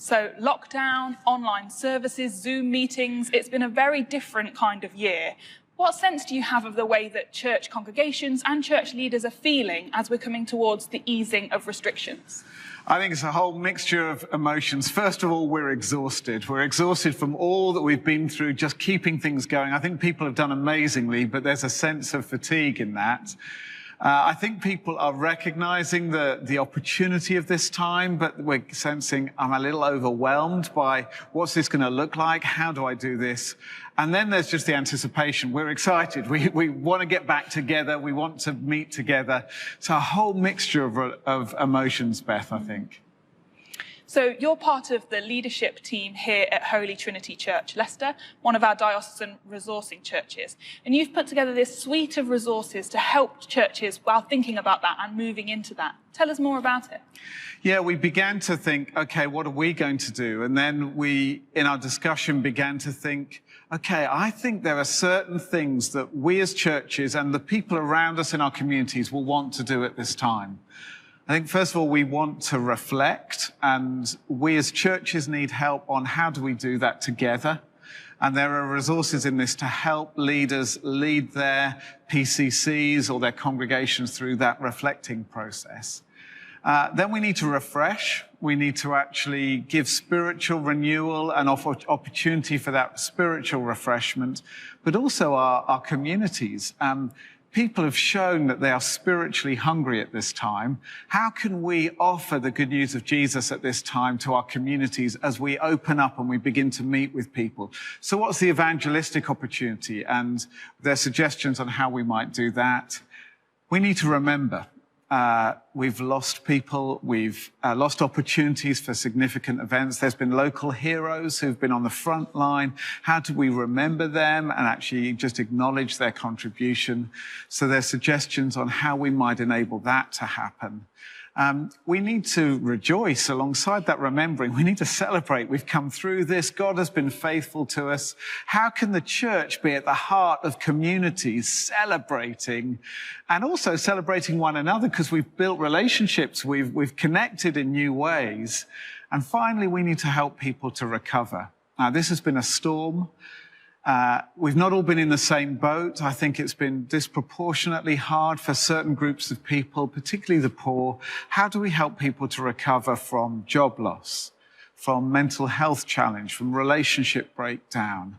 So lockdown, online services, Zoom meetings, it's been a very different kind of year. What sense do you have of the way that church congregations and church leaders are feeling as we're coming towards the easing of restrictions? I think it's a whole mixture of emotions. First of all, we're exhausted. We're exhausted from all that we've been through, just keeping things going. I think people have done amazingly, but there's a sense of fatigue in that. I think people are recognizing the opportunity of this time, but we're sensing I'm a little overwhelmed by what's this going to look like? How do I do this? And then there's just the anticipation. We're excited. We want to get back together. We want to meet together. It's a whole mixture of emotions, Beth, I think. So you're part of the leadership team here at Holy Trinity Church, Leicester, one of our diocesan resourcing churches. And you've put together this suite of resources to help churches while thinking about that and moving into that. Tell us more about it. Yeah, we began to think, okay, what are we going to do? And then we, in our discussion, began to think, okay, I think there are certain things that we as churches and the people around us in our communities will want to do at this time. I think, first of all, we want to reflect, and we as churches need help on how do we do that together. And there are resources in this to help leaders lead their PCCs or their congregations through that reflecting process. Then we need to refresh. We need to actually give spiritual renewal and offer opportunity for that spiritual refreshment, but also our communities. People have shown that they are spiritually hungry at this time. How can we offer the good news of Jesus at this time to our communities as we open up and we begin to meet with people? So what's the evangelistic opportunity? And their suggestions on how we might do that. We need to remember, we've lost people, we've lost opportunities for significant events. There's been local heroes who've been on the front line. How do we remember them and actually just acknowledge their contribution? So there's suggestions on how we might enable that to happen. We need to rejoice alongside that remembering. We need to celebrate. We've come through this. God has been faithful to us. How can the church be at the heart of communities celebrating and also celebrating one another because we've built relationships, we've connected in new ways. And finally, we need to help people to recover. Now, this has been a storm. We've not all been in the same boat. I think it's been disproportionately hard for certain groups of people, particularly the poor. How do we help people to recover from job loss, from mental health challenge, from relationship breakdown,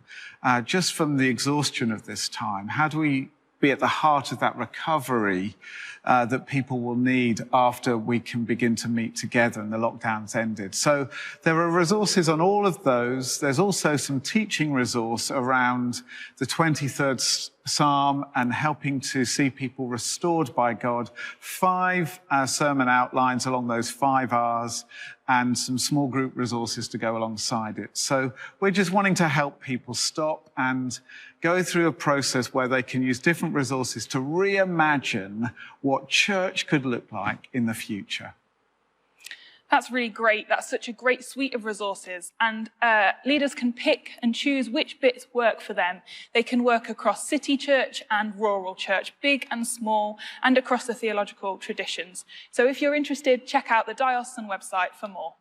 just from the exhaustion of this time? How do we be at the heart of that recovery that people will need after we can begin to meet together and the lockdown's ended? So there are resources on all of those. There's also some teaching resource around the 23rd Psalm and helping to see people restored by God. 5 sermon outlines along those 5 R's and some small group resources to go alongside it. So we're just wanting to help people stop and go through a process where they can use different resources to reimagine what church could look like in the future. That's really great. That's such a great suite of resources. And leaders can pick and choose which bits work for them. They can work across city church and rural church, big and small, and across the theological traditions. So if you're interested, check out the diocesan website for more.